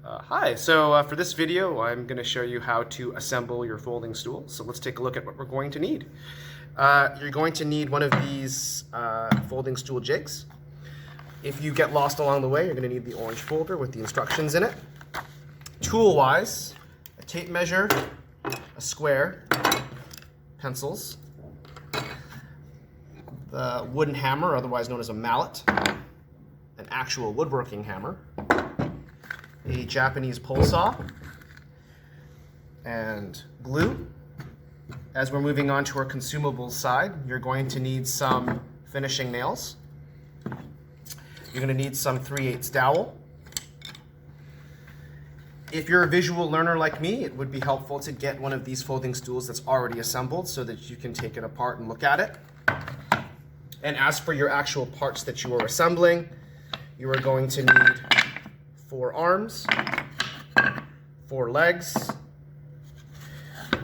Hi, so for this video I'm going to show you how to assemble your folding stool. So let's take a look at what we're going to need. You're going to need one of these folding stool jigs. If you get lost along the way, you're going to need the orange folder with the instructions in it. Tool-wise, a tape measure, a square, pencils, the wooden hammer, otherwise known as a mallet, an actual woodworking hammer, a Japanese pole saw, and glue. As we're moving on to our consumables side, you're going to need some finishing nails. You're going to need some 3/8 dowel. If you're a visual learner like me, it would be helpful to get one of these folding stools that's already assembled so that you can take it apart and look at it. And as for your actual parts that you are assembling, you are going to need 4 arms, 4 legs,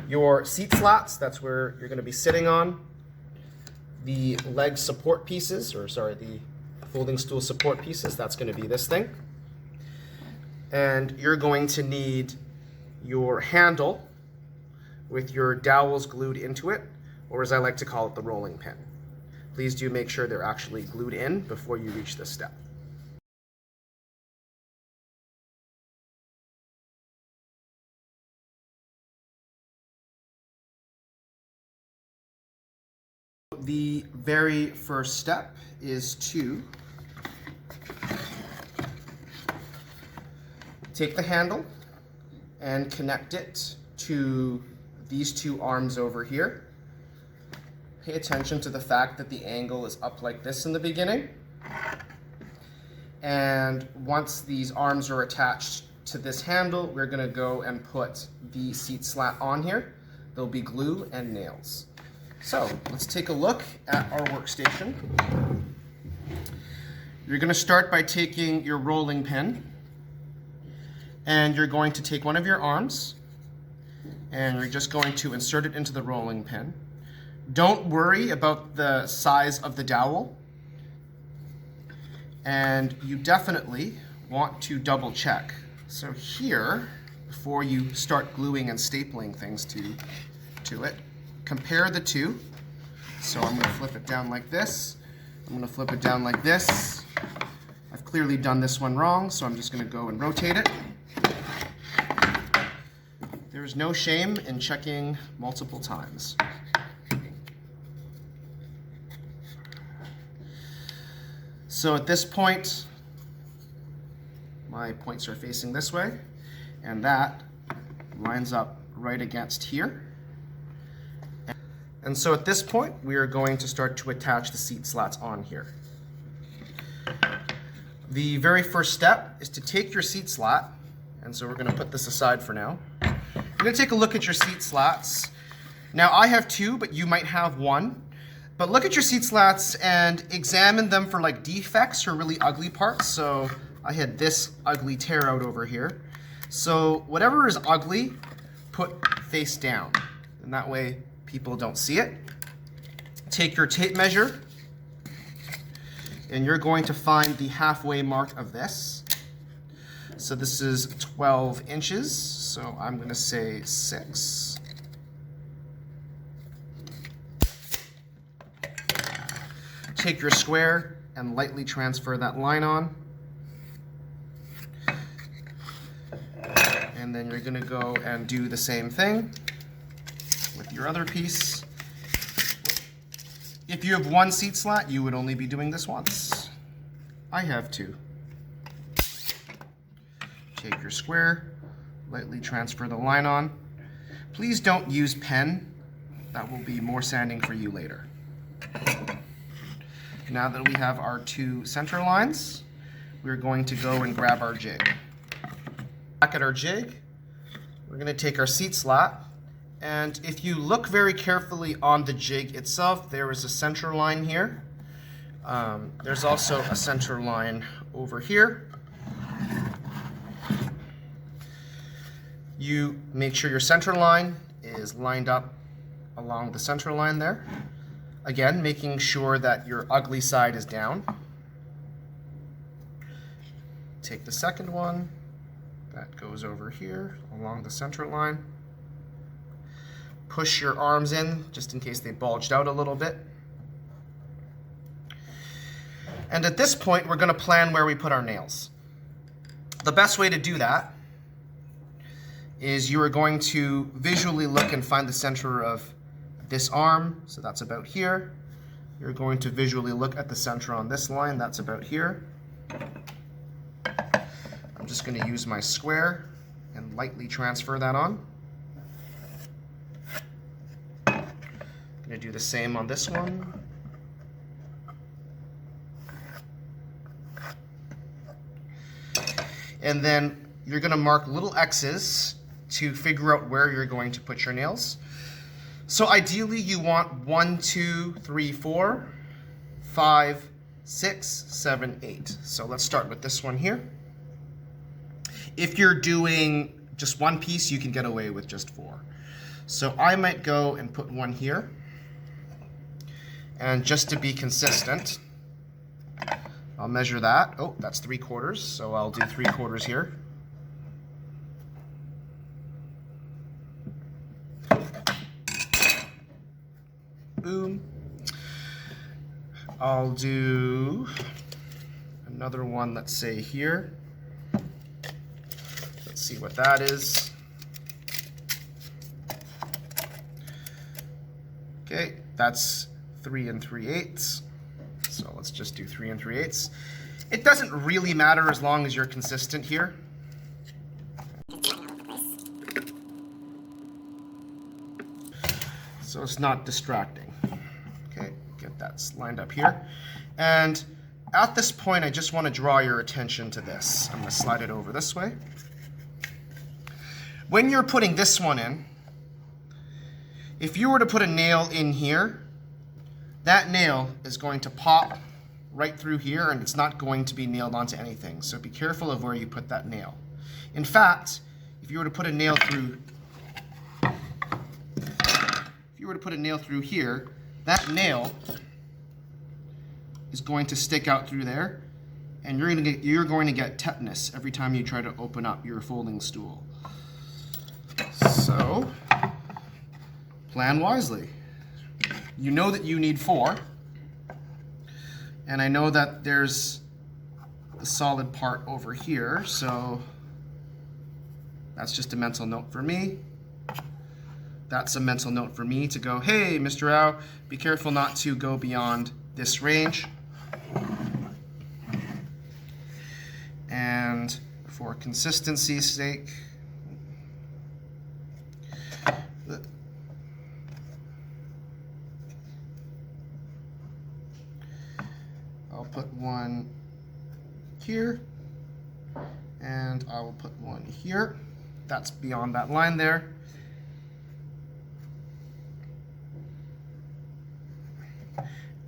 your seat slats, that's where you're going to be sitting on, the leg support pieces, the folding stool support pieces, that's going to be this thing. And you're going to need your handle with your dowels glued into it, or as I like to call it, the rolling pin. Please do make sure they're actually glued in before you reach this step. The very first step is to take the handle and connect it to these 2 arms over here. Pay attention to the fact that the angle is up like this in the beginning. And once these arms are attached to this handle, we're going to go and put the seat slat on here. There'll be glue and nails. So let's take a look at our workstation. You're going to start by taking your rolling pin, and you're going to take one of your arms and you're just going to insert it into the rolling pin. Don't worry about the size of the dowel, and you definitely want to double check. So here, before you start gluing and stapling things to it, compare the two. So I'm going to flip it down like this. I'm going to flip it down like this. I've clearly done this one wrong, so I'm just going to go and rotate it. There's no shame in checking multiple times. So at this point, my points are facing this way, and that lines up right against here. And so at this point, we are going to start to attach the seat slats on here. The very first step is to take your seat slat, and so we're going to put this aside for now. You're going to take a look at your seat slats. Now I have 2, but you might have 1. But look at your seat slats and examine them for like defects or really ugly parts. So I had this ugly tear out over here. So whatever is ugly, put face down. And that way people don't see it. Take your tape measure, and you're going to find the halfway mark of this. So this is 12 inches, so I'm going to say 6. Take your square and lightly transfer that line on. And then you're going to go and do the same thing with your other piece. If you have 1 seat slat, you would only be doing this once. I have 2. Take your square, lightly transfer the line on. Please don't use pen. That will be more sanding for you later. Now that we have our 2 center lines, we're going to go and grab our jig. Back at our jig, we're going to take our seat slat, and if you look very carefully on the jig itself, there is a center line here. There's also a center line over here. You make sure your center line is lined up along the center line there. Again, making sure that your ugly side is down. Take the second one, That goes over here along the center line. Push your arms in just in case they bulged out a little bit. And at this point, we're going to plan where we put our nails. The best way to do that is you are going to visually look and find the center of this arm. So that's about here. You're going to visually look at the center on this line. That's about here. I'm just going to use my square and lightly transfer that on. I'm going to do the same on this one. And then you're going to mark little X's to figure out where you're going to put your nails. So ideally you want 1, 2, 3, 4, 5, 6, 7, 8. So let's start with this one here. If you're doing just one piece, you can get away with just 4. So I might go and put one here. And just to be consistent, I'll measure that. Oh, that's 3/4, so I'll do 3/4 here. Boom. I'll do another one, let's say here. Let's see what that is. Okay, that's 3 3/8. So let's just do 3 3/8. It doesn't really matter as long as you're consistent here. So it's not distracting. Okay, get that lined up here. And at this point, I just want to draw your attention to this. I'm going to slide it over this way. When you're putting this one in, if you were to put a nail in here, that nail is going to pop right through here and it's not going to be nailed onto anything. So be careful of where you put that nail. In fact, if you were to put a nail through here, that nail is going to stick out through there and you're going to get tetanus every time you try to open up your folding stool. So plan wisely. You know that you need 4, and I know that there's a solid part over here, so that's just a mental note for me. That's a mental note for me to go, hey, Mr. Rao, be careful not to go beyond this range. And for consistency's sake, I'll put one here, and I will put one here. That's beyond that line there.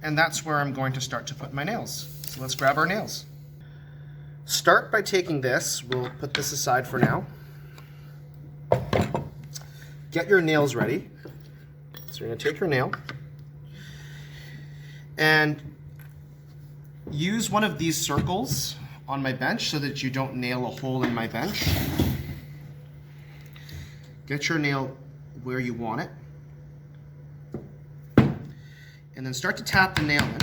And that's where I'm going to start to put my nails. So let's grab our nails. Start by taking this. We'll put this aside for now. Get your nails ready. So you're going to take your nail and use one of these circles on my bench so that you don't nail a hole in my bench. Get your nail where you want it. And then start to tap the nail in.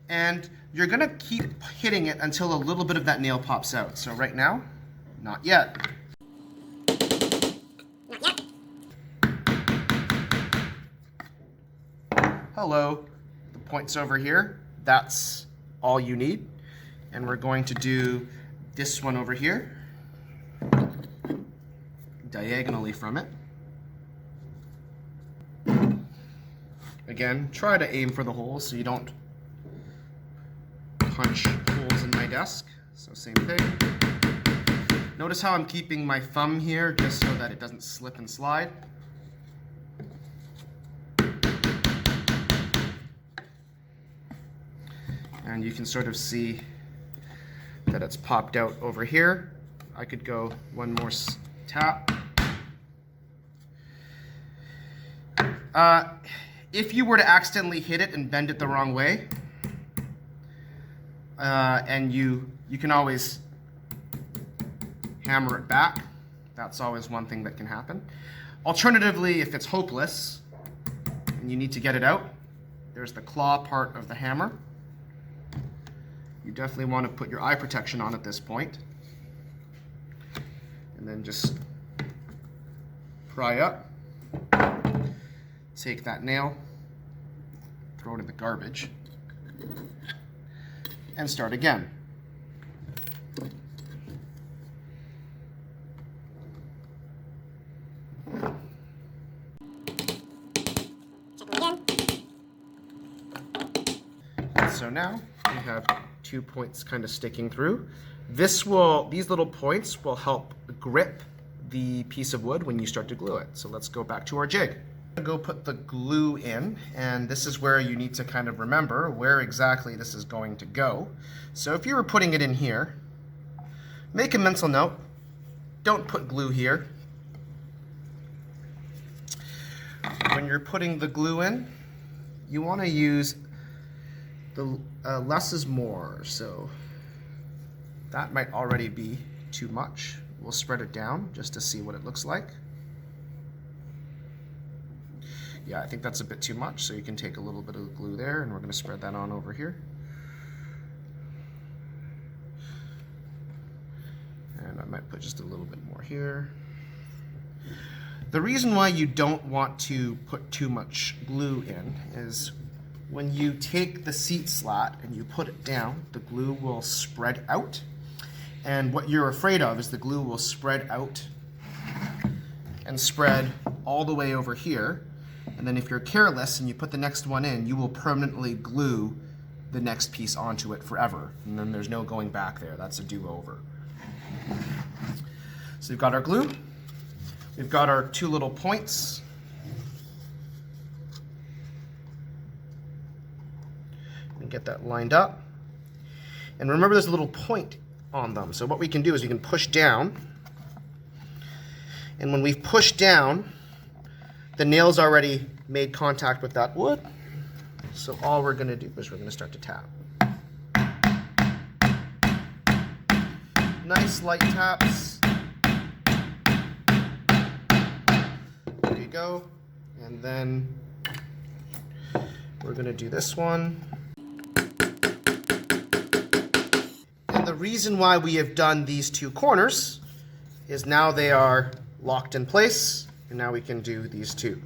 And you're going to keep hitting it until a little bit of that nail pops out. So right now, not yet. Hello. The point's over here. That's all you need. And we're going to do this one over here, diagonally from it. Again, try to aim for the holes so you don't punch holes in my desk. So same thing. Notice how I'm keeping my thumb here just so that it doesn't slip and slide. And you can sort of see that it's popped out over here. I could go one more tap. If you were to accidentally hit it and bend it the wrong way, and you can always hammer it back. That's always one thing that can happen. Alternatively, if it's hopeless and you need to get it out, there's the claw part of the hammer. You definitely want to put your eye protection on at this point. And then just pry up, take that nail, throw it in the garbage, and start again. So now we have 2 points kind of sticking through. These little points will help grip the piece of wood when you start to glue it. So let's go back to our jig. Go put the glue in, and this is where you need to kind of remember where exactly this is going to go. So if you were putting it in here, make a mental note. Don't put glue here. When you're putting the glue in, you want to use the less is more, so that might already be too much. We'll spread it down just to see what it looks like. Yeah, I think that's a bit too much, so you can take a little bit of glue there, and we're going to spread that on over here. And I might put just a little bit more here. The reason why you don't want to put too much glue in is when you take the seat slat and you put it down, the glue will spread out. And what you're afraid of is the glue will spread out and spread all the way over here. And then if you're careless and you put the next one in, you will permanently glue the next piece onto it forever. And then there's no going back there. That's a do-over. So we've got our glue. We've got our 2 little points. And get that lined up. And remember there's a little point on them. So what we can do is we can push down. And when we've pushed down, the nail's already made contact with that wood. So all we're going to do is we're going to start to tap. Nice light taps. There you go. And then we're going to do this one. And the reason why we have done these 2 corners is now they are locked in place, and now we can do these 2.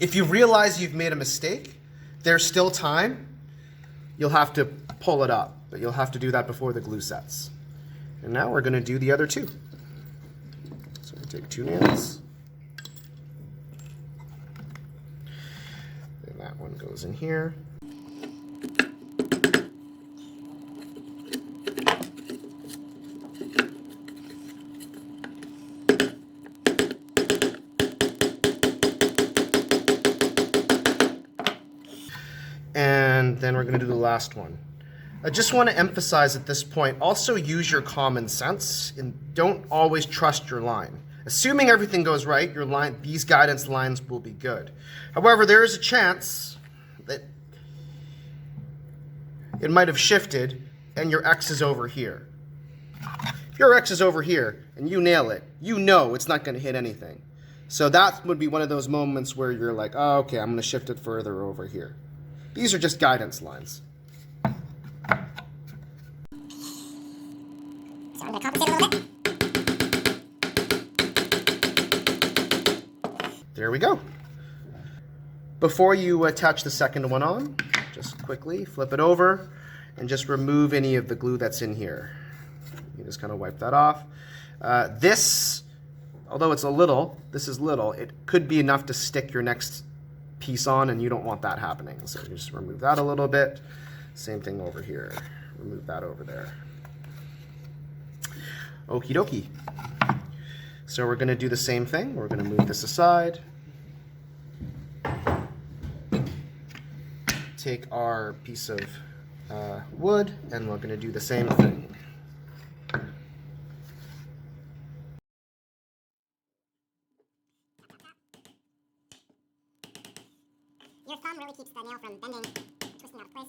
If you realize you've made a mistake, there's still time. You'll have to pull it up, but you'll have to do that before the glue sets. And now we're going to do the other 2. So we take 2 nails. And that one goes in here. And then we're going to do the last one. I just want to emphasize at this point, also use your common sense and don't always trust your line. Assuming everything goes right, your line, these guidance lines will be good. However, there is a chance that it might have shifted and your X is over here. If your X is over here and you nail it, you know it's not going to hit anything. So that would be one of those moments where you're like, oh, okay, I'm going to shift it further over here. These are just guidance lines. So I'm going to compensate a little bit. There we go. Before you attach the second one on, just quickly flip it over and just remove any of the glue that's in here. You just kind of wipe that off. This, although it's a little, this is little, it could be enough to stick your next piece on, and you don't want that happening. So you just remove that a little bit. Same thing over here. Remove that over there. Okie dokie. So we're going to do the same thing. We're going to move this aside. Take our piece of wood, and we're going to do the same thing. Your thumb really keeps the nail from bending, twisting out of place.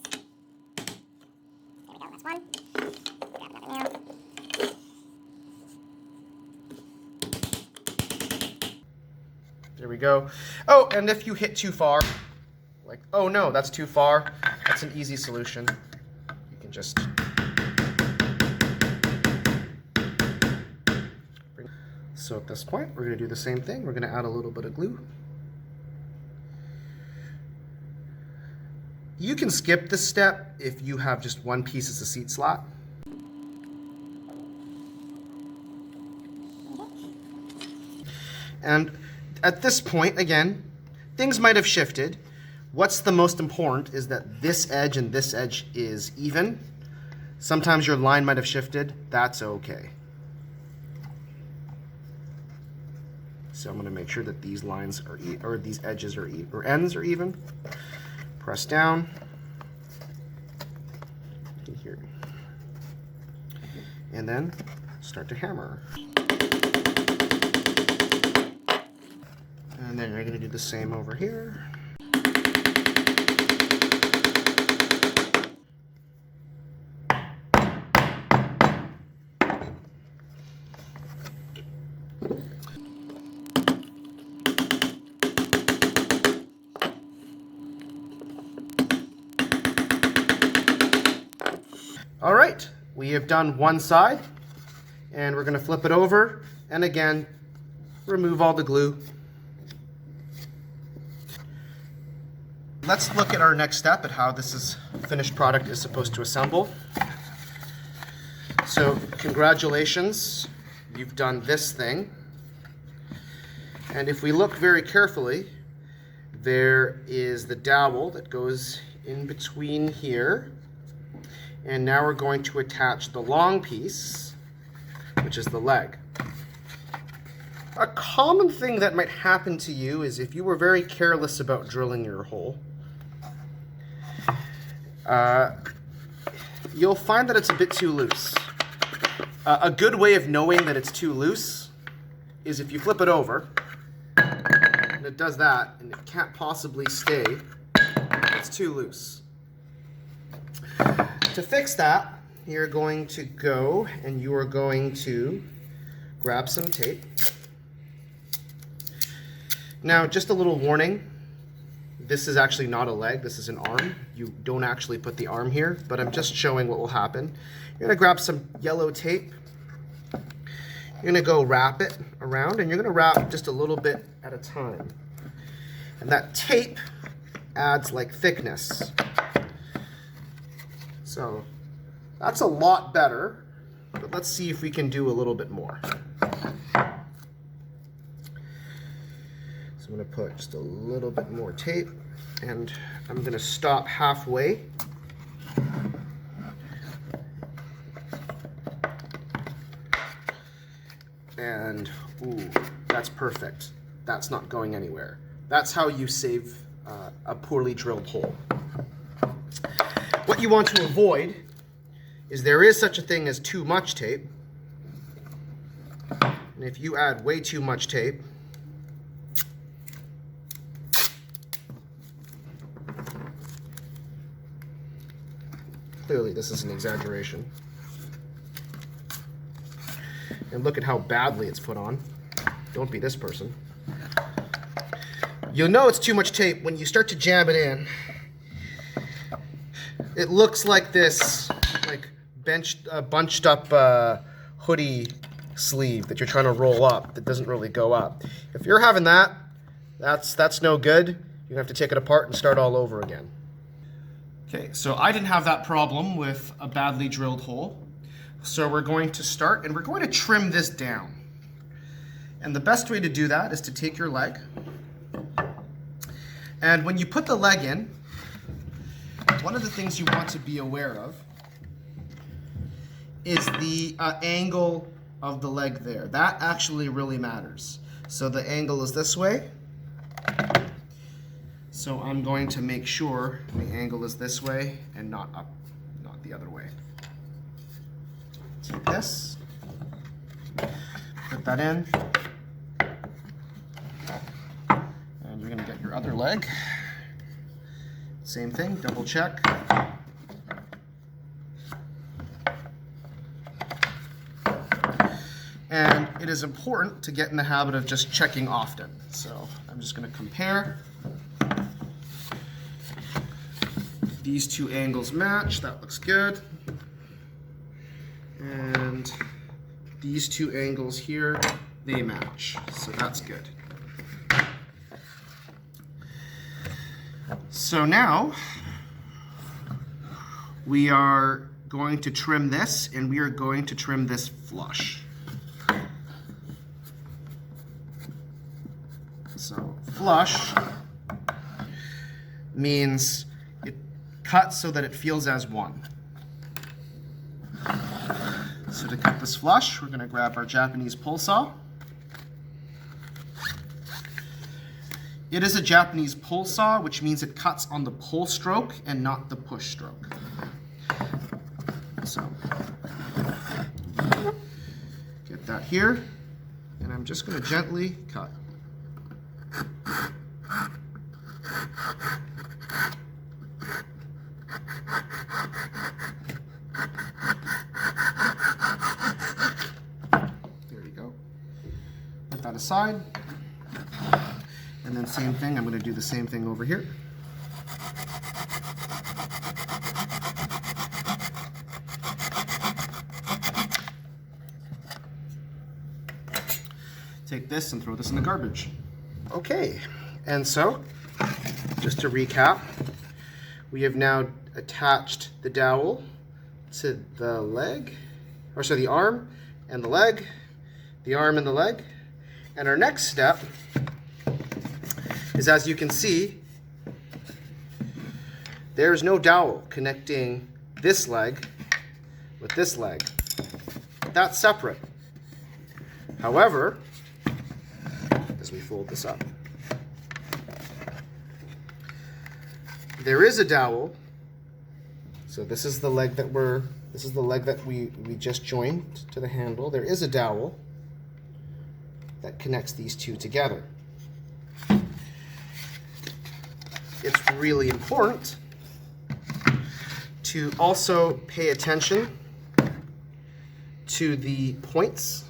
There we go, that's one. Grab another nail. There we go. Oh, and if you hit too far, like, oh no, that's too far, that's an easy solution. You can just So at this point, we're going to do the same thing. We're going to add a little bit of glue. You can skip this step if you have just one piece as a seat slot. And at this point, again, things might have shifted. What's the most important is that this edge and this edge is even. Sometimes your line might have shifted. That's okay. So I'm going to make sure that these lines are or these edges are or ends are even. Press down. Here. And then start to hammer. And then you're going to do the same over here. All right, we have done one side, and we're going to flip it over, and again, remove all the glue. Let's look at our next step at how this finished product is supposed to assemble. So, congratulations, you've done this thing. And if we look very carefully, there is the dowel that goes in between here. And now we're going to attach the long piece, which is the leg. A common thing that might happen to you is if you were very careless about drilling your hole, you'll find that it's a bit too loose. A good way of knowing that it's too loose is if you flip it over, and it does that, and it can't possibly stay, it's too loose. To fix that, you're going to go and you are going to grab some tape. Now, just a little warning, this is actually not a leg, this is an arm. You don't actually put the arm here, but I'm just showing what will happen. You're going to grab some yellow tape. You're going to go wrap it around, and you're going to wrap just a little bit at a time. And that tape adds like thickness. So that's a lot better, but let's see if we can do a little bit more. So I'm going to put just a little bit more tape, and I'm going to stop halfway. And, ooh, that's perfect. That's not going anywhere. That's how you save a poorly drilled hole. What you want to avoid is there is such a thing as too much tape. And if you add way too much tape, clearly this is an exaggeration. And look at how badly it's put on. Don't be this person. You'll know it's too much tape when you start to jam it in. It looks like this, like bunched up hoodie sleeve that you're trying to roll up that doesn't really go up. If you're having that, that's no good. You're gonna have to take it apart and start all over again. Okay, so I didn't have that problem with a badly drilled hole. So we're going to start and we're going to trim this down. And the best way to do that is to take your leg. And when you put the leg in, one of the things you want to be aware of is the angle of the leg there. That actually really matters. So the angle is this way. So I'm going to make sure the angle is this way and not up, not the other way. Take this, put that in, and you're going to get your other leg. Same thing, double check. And it is important to get in the habit of just checking often. So I'm just going to compare. These two angles match, that looks good. And these two angles here, they match, so that's good. So now we are going to trim this, and we are going to trim this flush. So flush means it cuts so that it feels as one. So to cut this flush, we're going to grab our Japanese pull saw. It is a Japanese pull saw, which means it cuts on the pull stroke and not the push stroke. So get that here, and I'm just going to gently cut. There you go. Put that aside. And then same thing, I'm going to do the same thing over here. Take this and throw this in the garbage. Okay, and so, just to recap, we have now attached the dowel to the leg, or sorry, the arm and the leg, the arm and the leg. And our next step is, as you can see, there's no dowel connecting this leg with this leg. That's separate. However, as we fold this up, there is a dowel. So this is the leg that we just joined to the handle. There is a dowel that connects these two together. It's really important to also pay attention to the points.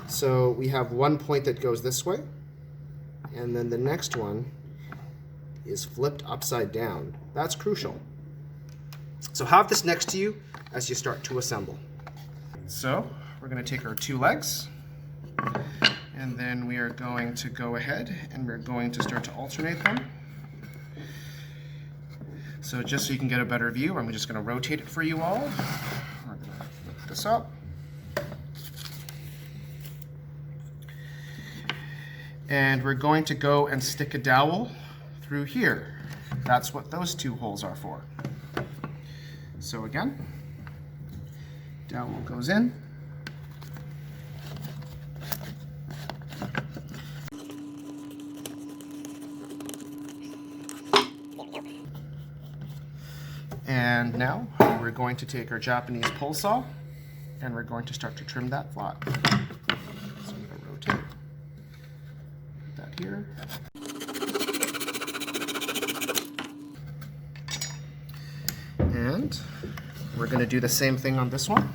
So we have one point that goes this way, and then the next one is flipped upside down. That's crucial. So have this next to you as you start to assemble. So we're going to take our two legs, and then we are going to go ahead and we're going to start to alternate them. So just so you can get a better view, I'm just going to rotate it for you all. We're going to flip this up. And we're going to go and stick a dowel through here. That's what those two holes are for. So again, dowel goes in. And now we're going to take our Japanese pull saw and we're going to start to trim that flat. So I'm going to rotate that here. And we're going to do the same thing on this one.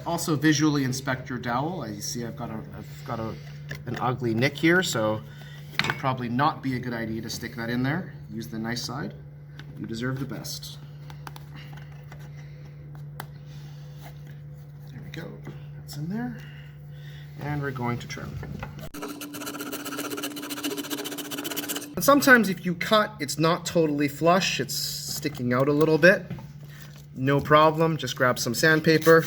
Also visually inspect your dowel. As you see, I've got an ugly nick here, so it would probably not be a good idea to stick that in there. Use the nice side. You deserve the best. There we go. That's in there. And we're going to trim. And sometimes if you cut, it's not totally flush, it's sticking out a little bit. No problem, just grab some sandpaper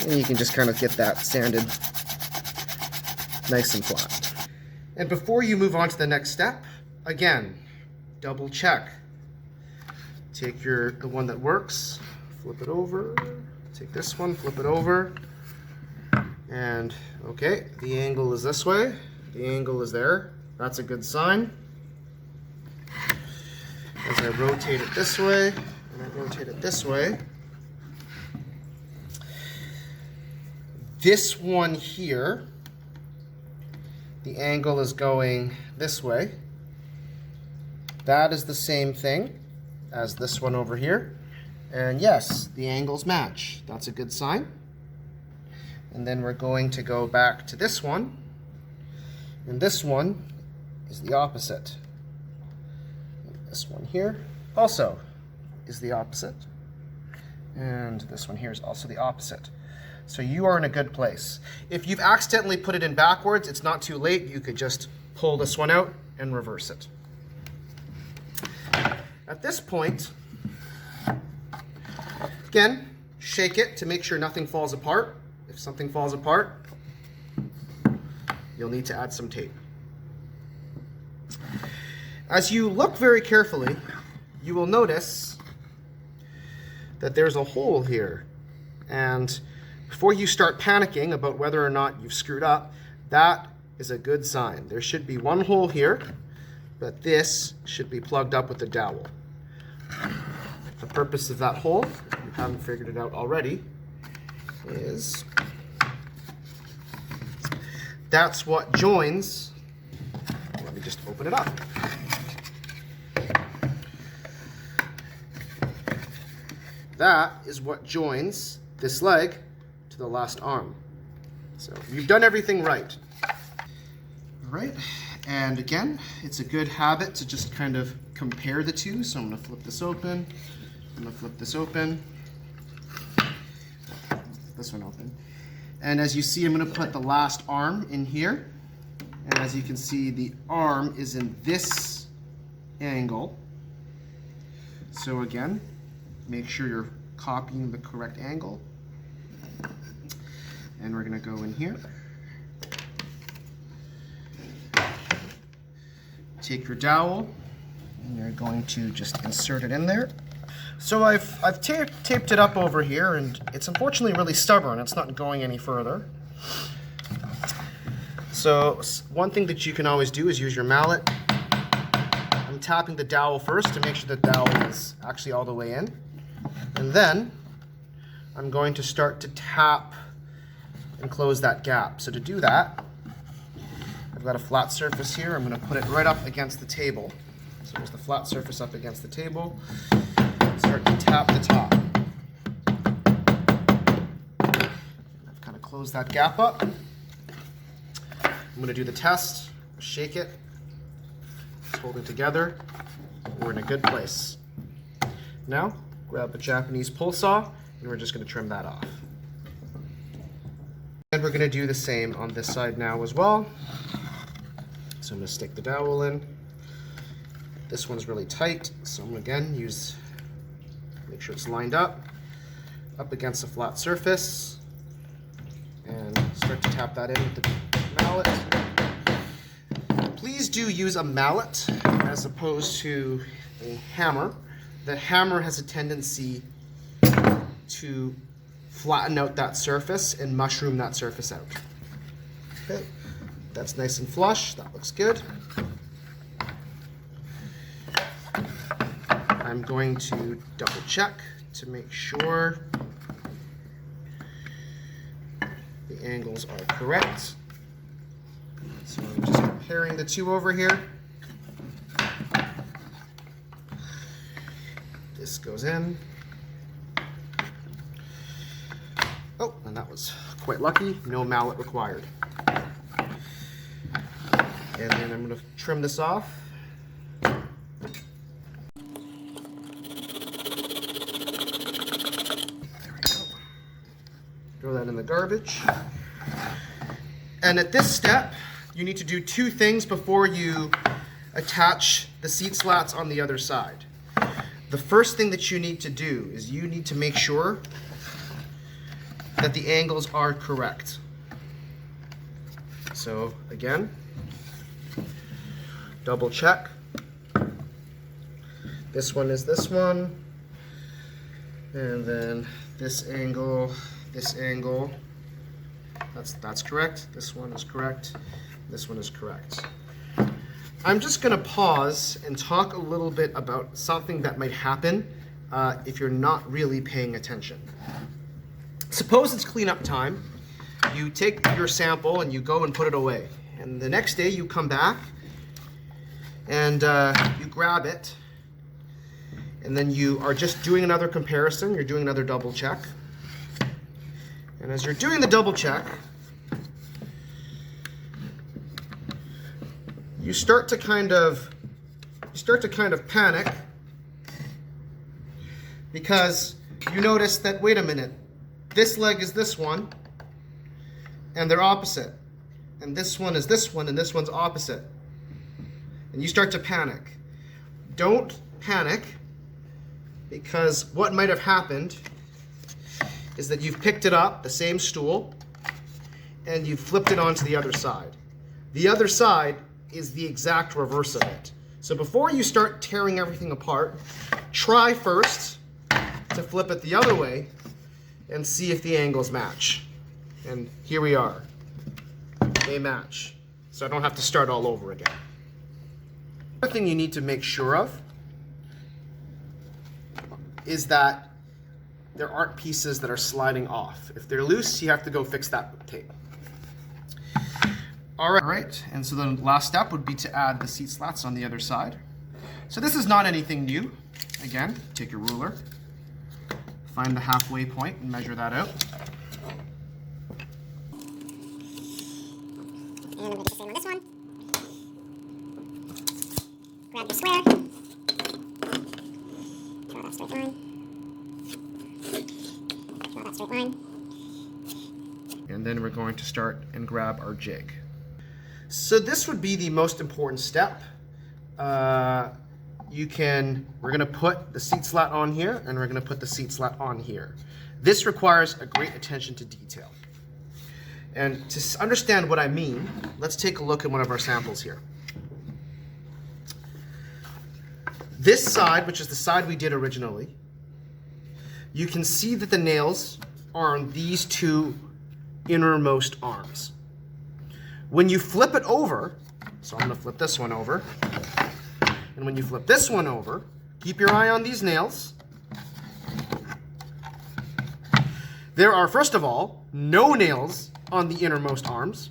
and you can just kind of get that sanded nice and flat. And before you move on to the next step, again, double check. Take the one that works, flip it over, take this one, flip it over, and okay, the angle is this way, the angle is there. That's a good sign. As I rotate it this way, and I rotate it this way, this one here, the angle is going this way. That is the same thing as this one over here. And yes, the angles match. That's a good sign. And then we're going to go back to this one. And this one is the opposite. And this one here also is the opposite. And this one here is also the opposite. So you are in a good place. If you've accidentally put it in backwards, it's not too late. You could just pull this one out and reverse it. At this point, again, shake it to make sure nothing falls apart. If something falls apart, you'll need to add some tape. As you look very carefully, you will notice that there's a hole here. And before you start panicking about whether or not you've screwed up, that is a good sign. There should be one hole here, but this should be plugged up with a dowel. The purpose of that hole, if you haven't figured it out already, is that's what joins, let me just open it up. That is what joins this leg to the last arm. So you've done everything right. All right, and again, it's a good habit to just kind of compare the two. So I'm gonna flip this open, I'm gonna flip this open, this one open. And as you see, I'm gonna put the last arm in here. And as you can see, the arm is in this angle. So again, make sure you're copying the correct angle. And we're gonna go in here. Take your dowel, and you're going to just insert it in there. So I've taped it up over here, and it's unfortunately really stubborn. It's not going any further. So one thing that you can always do is use your mallet. I'm tapping the dowel first to make sure the dowel is actually all the way in. And then I'm going to start to tap and close that gap. So to do that, I've got a flat surface here. I'm going to put it right up against the table. So there's the flat surface up against the table. Start to tap the top. I've kind of closed that gap up. I'm going to do the test. Shake it. Just hold it together. We're in a good place. Now, grab a Japanese pull saw, and we're just going to trim that off. And we're going to do the same on this side now as well. So I'm going to stick the dowel in. This one's really tight, so I'm going to again make sure it's lined up against a flat surface, and start to tap that in with the mallet. Please do use a mallet as opposed to a hammer. The hammer has a tendency to flatten out that surface and mushroom that surface out. Okay, that's nice and flush. That looks good. I'm going to double check to make sure the angles are correct. So I'm just comparing the two over here. This goes in. Oh, and that was quite lucky. No mallet required. And then I'm going to trim this off. Throw that in the garbage. And at this step, you need to do two things before you attach the seat slats on the other side. The first thing that you need to do is you need to make sure that the angles are correct. So again, double check. This one is this one, and then this angle, that's correct. This one is correct. This one is correct. I'm just going to pause and talk a little bit about something that might happen if you're not really paying attention. Suppose it's cleanup time you take your sample and you go and put it away. And the next day you come back and you grab it, and then you are just doing another comparison. You're doing another double check. And as you're doing the double check, you start to kind of panic, because you notice that, wait a minute, this leg is this one, and they're opposite. And this one is this one, and this one's opposite. And you start to panic. Don't panic, because what might have happened is that you've picked it up, the same stool, and you've flipped it onto the other side. The other side is the exact reverse of it. So before you start tearing everything apart, try first to flip it the other way and see if the angles match. And here we are. They match. So I don't have to start all over again. The other thing you need to make sure of is that there aren't pieces that are sliding off. If they're loose, you have to go fix that with tape. All right, and so the last step would be to add the seat slats on the other side. So this is not anything new. Again, take your ruler, find the halfway point and measure that out. And I'm going to do the same on this one. Grab your square. Draw that straight line. Draw that straight line. And then we're going to start and grab our jig. So this would be the most important step. We're going to put the seat slat on here, and we're going to put the seat slat on here. This requires a great attention to detail. And to understand what I mean, let's take a look at one of our samples here. This side, which is the side we did originally, you can see that the nails are on these two innermost arms. When you flip it over, so I'm going to flip this one over, and when you flip this one over, keep your eye on these nails. There are, first of all, no nails on the innermost arms.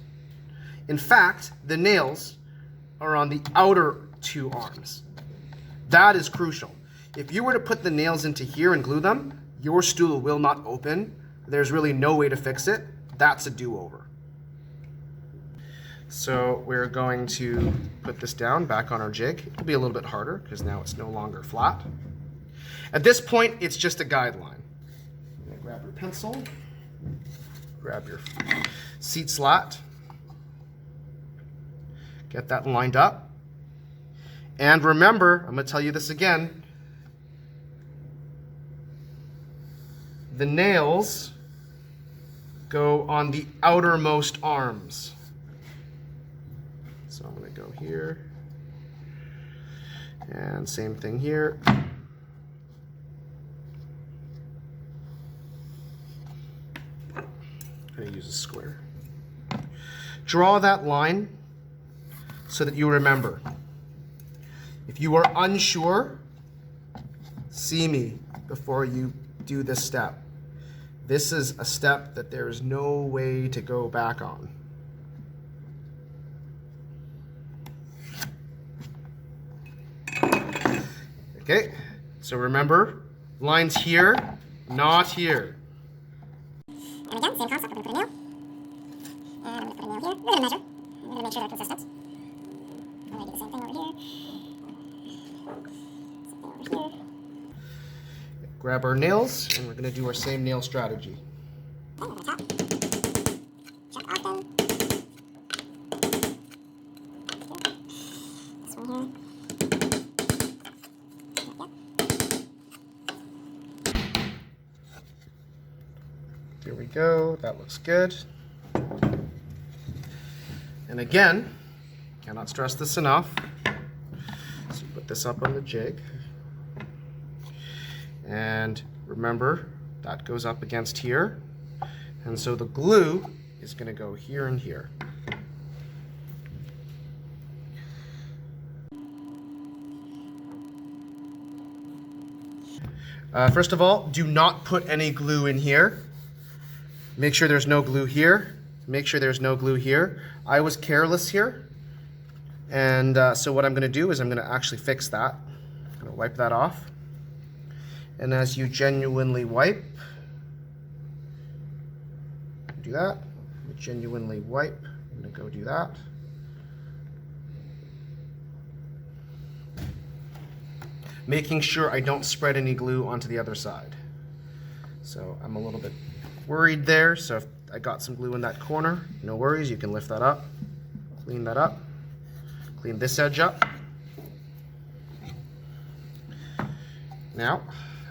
In fact, the nails are on the outer two arms. That is crucial. If you were to put the nails into here and glue them, your stool will not open. There's really no way to fix it. That's a do-over. So we're going to put this down back on our jig. It'll be a little bit harder because now it's no longer flat. At this point, it's just a guideline. Grab your pencil, grab your seat slat, get that lined up. And remember, I'm going to tell you this again, the nails go on the outermost arms. So I'm going to go here, and same thing here. I'm going to use a square. Draw that line so that you remember. If you are unsure, see me before you do this step. This is a step that there is no way to go back on. Okay, so remember, lines here, not here. And again, same concept. We're going to put a nail. And I'm going to put a nail here. We're going to measure. We're going to make sure they're consistent. I'm going to do the same thing over here. Same thing over here. Grab our nails, and we're going to do our same nail strategy. Okay, we're going to tap. Check often. This one here. Here we go, that looks good. And again, cannot stress this enough. So put this up on the jig. And remember, that goes up against here. And so the glue is going to go here and here. First of all, do not put any glue in here. Make sure there's no glue here Make sure there's no glue here. I was careless here, and so what I'm going to do is I'm going to actually fix that. I'm going to wipe that off. And as you genuinely wipe, do that. Genuinely wipe. I'm going to go do that. Making sure I don't spread any glue onto the other side. So I'm a little bit worried there, so if I got some glue in that corner, no worries, you can lift that up, clean that up, clean this edge up. Now,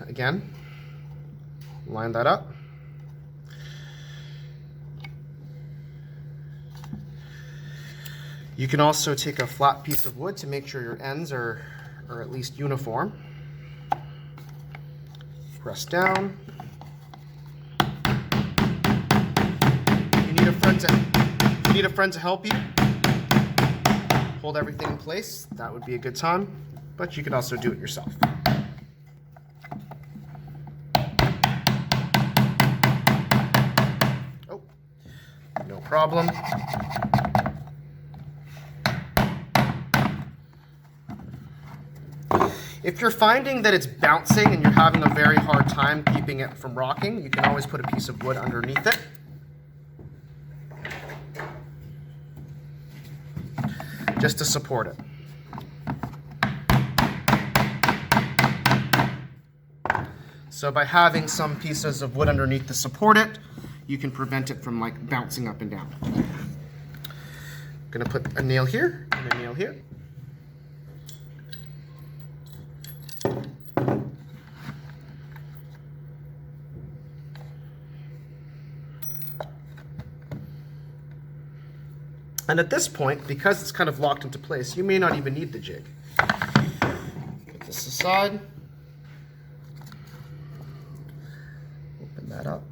again, line that up. You can also take a flat piece of wood to make sure your ends are at least uniform. Press down. If you need a friend to help you hold everything in place, that would be a good time, but you can also do it yourself. Oh, no problem. If you're finding that it's bouncing and you're having a very hard time keeping it from rocking, you can always put a piece of wood underneath it. Just to support it. So by having some pieces of wood underneath to support it, you can prevent it from like bouncing up and down. I'm gonna put a nail here and a nail here. And at this point, because it's kind of locked into place, you may not even need the jig. Put this aside. Open that up.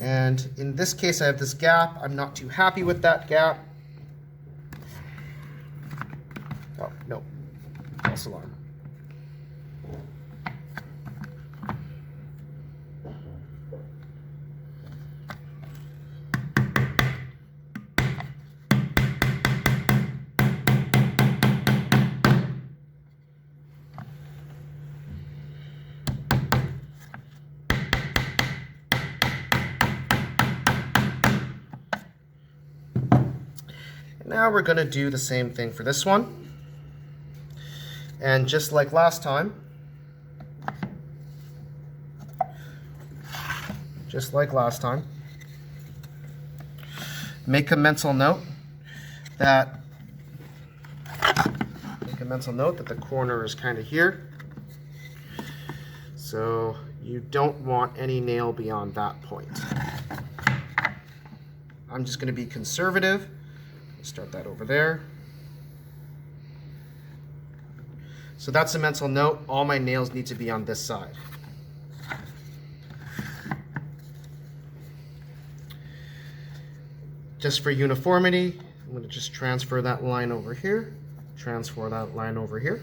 And in this case, I have this gap. I'm not too happy with that gap. Oh, no. False alarm. Now we're going to do the same thing for this one. And just like last time, make a mental note that the corner is kind of here. So you don't want any nail beyond that point. I'm just going to be conservative. Start that over there. So that's a mental note. All my nails need to be on this side. Just for uniformity, I'm going to just transfer that line over here. Transfer that line over here.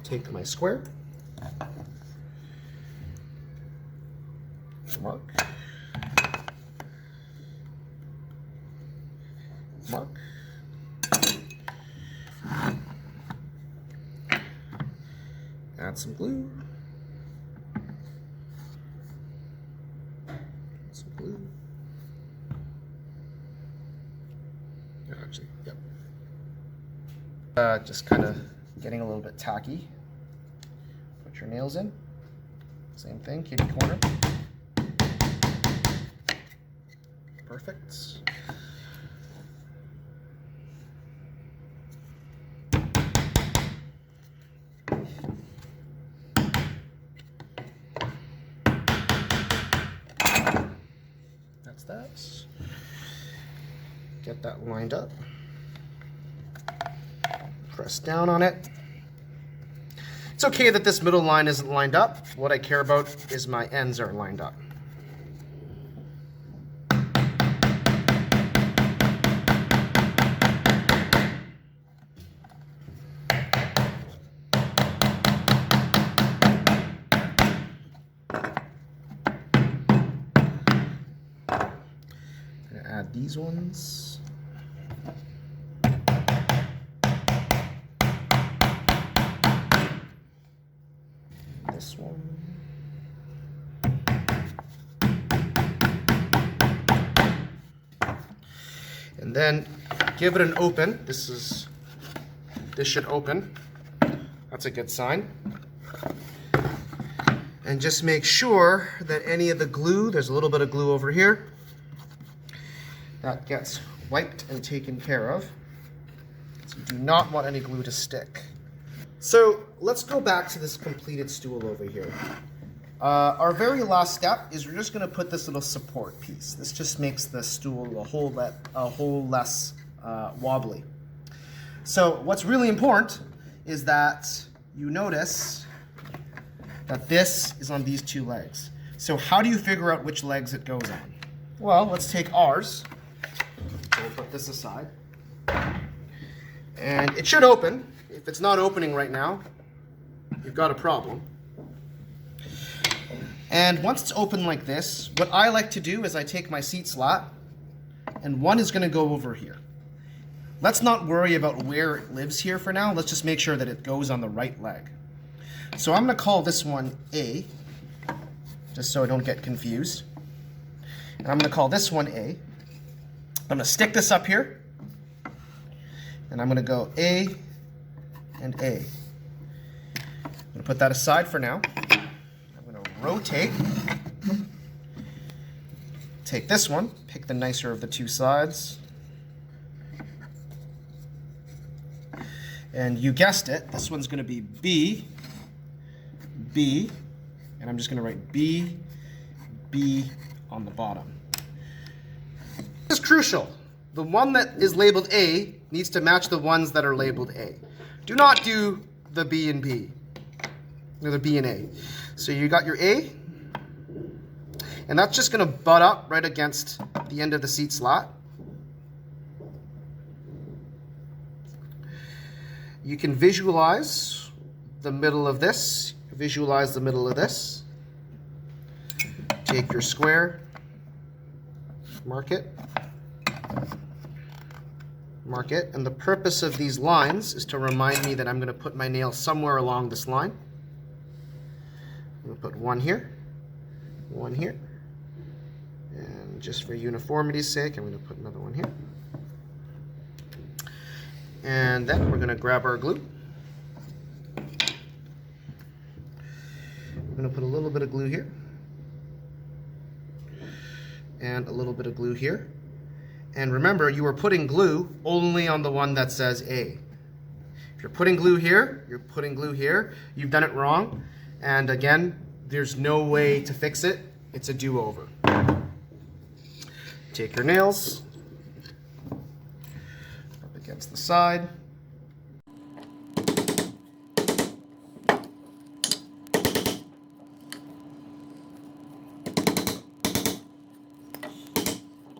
Take my square. Mark. Mark. Add some glue. Some glue. Actually, yep. Just kind of getting a little bit tacky. Put your nails in. Same thing, kitty corner. Perfect. That. Get that lined up. Press down on it. It's okay that this middle line isn't lined up. What I care about is my ends are lined up. these ones. This one. And then give it an open. This should open. That's a good sign. And just make sure that any of the glue, there's a little bit of glue over here, that gets wiped and taken care of. So you do not want any glue to stick. So let's go back to this completed stool over here. Our very last step is we're just going to put this little support piece. This just makes the stool a whole less wobbly. So what's really important is that you notice that this is on these two legs. So how do you figure out which legs it goes on? Well, let's take ours. We'll put this aside. And it should open. If it's not opening right now, you've got a problem. And once it's open like this, what I like to do is I take my seat slat, and one is going to go over here. Let's not worry about where it lives here for now. Let's just make sure that it goes on the right leg. So I'm going to call this one A, just so I don't get confused. And I'm going to call this one A. I'm going to stick this up here, and I'm going to go A and A. I'm going to put that aside for now. I'm going to rotate. Take this one, pick the nicer of the two sides. And you guessed it, this one's going to be B, B, and I'm just going to write B, B on the bottom. This is crucial. The one that is labeled A needs to match the ones that are labeled A. Do not do the B and B, or the B and A. So you got your A, and that's just going to butt up right against the end of the seat slot. You can visualize the middle of this, visualize the middle of this. Take your square, mark it, and the purpose of these lines is to remind me that I'm going to put my nail somewhere along this line. I'm going to put one here, and just for uniformity's sake, I'm going to put another one here. And then we're going to grab our glue. We're going to put a little bit of glue here. And a little bit of glue here. And remember, you are putting glue only on the one that says A. If you're putting glue here, you're putting glue here, you've done it wrong. And again, there's no way to fix it. It's a do-over. Take your nails. Against the side.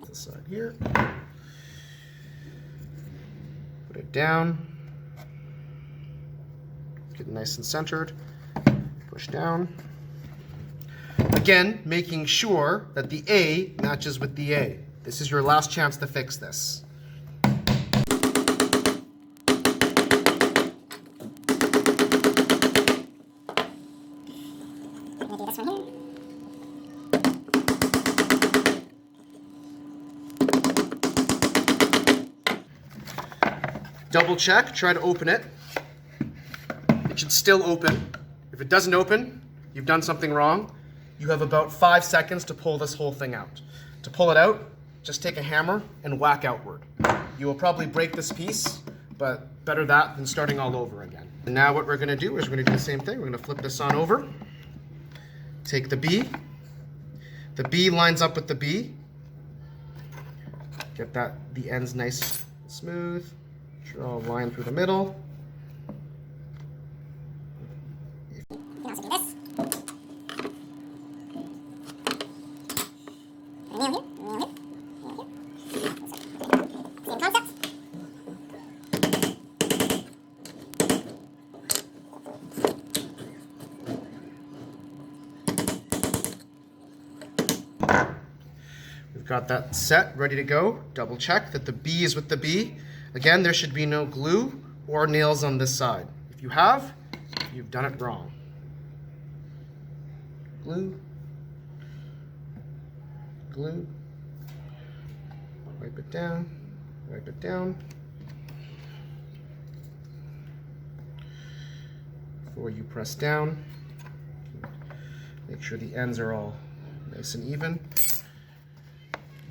This side here. Put it down. Get it nice and centered. Push down. Again, making sure that the A matches with the A. This is your last chance to fix this. Double check, try to open it. It should still open. If it doesn't open, you've done something wrong. You have about 5 seconds to pull this whole thing out. To pull it out, just take a hammer and whack outward. You will probably break this piece, but better that than starting all over again. And now what we're gonna do is we're gonna do the same thing. We're gonna flip this on over. Take the B. The B lines up with the B. Get the ends nice and smooth. Draw a line through the middle. You can also do this. A nail here, a nail here, a nail here. Same concept. We've got that set, ready to go. Double check that the B is with the B. Again, there should be no glue or nails on this side. If you have, you've done it wrong. Glue, glue, wipe it down, wipe it down. Before you press down, make sure the ends are all nice and even.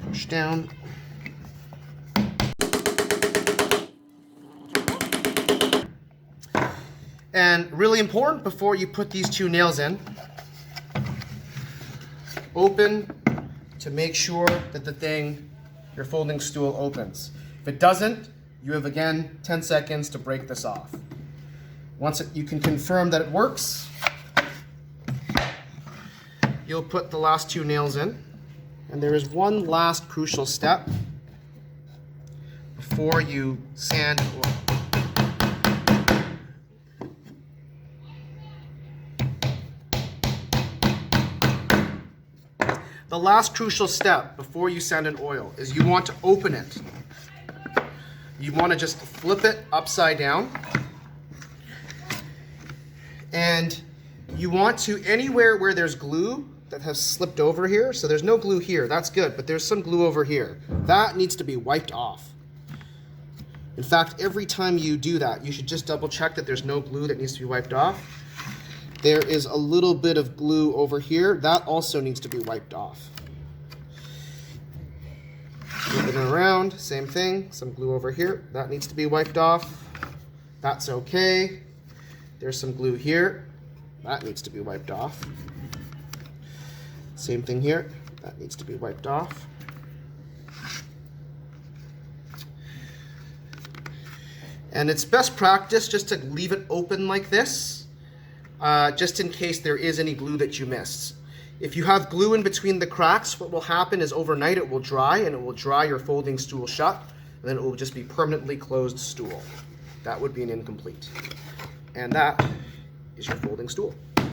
Push down. And really important, before you put these two nails in, open to make sure that your folding stool opens. If it doesn't, you have again 10 seconds to break this off. Once you can confirm that it works, you'll put the last two nails in. And there is one last crucial step before you sand or the last crucial step before you sand and oil is you want to open it. You want to just flip it upside down. And you want to, anywhere where there's glue that has slipped over here, so there's no glue here, that's good, but there's some glue over here. That needs to be wiped off. In fact, every time you do that, you should just double check that there's no glue that needs to be wiped off. There is a little bit of glue over here. That also needs to be wiped off. Flip it around, same thing. Some glue over here. That needs to be wiped off. That's okay. There's some glue here. That needs to be wiped off. Same thing here. That needs to be wiped off. And it's best practice just to leave it open like this, just in case there is any glue that you missed. If you have glue in between the cracks, what will happen is overnight it will dry, and it will dry your folding stool shut, and then it will just be permanently closed stool. That would be an incomplete. And that is your folding stool.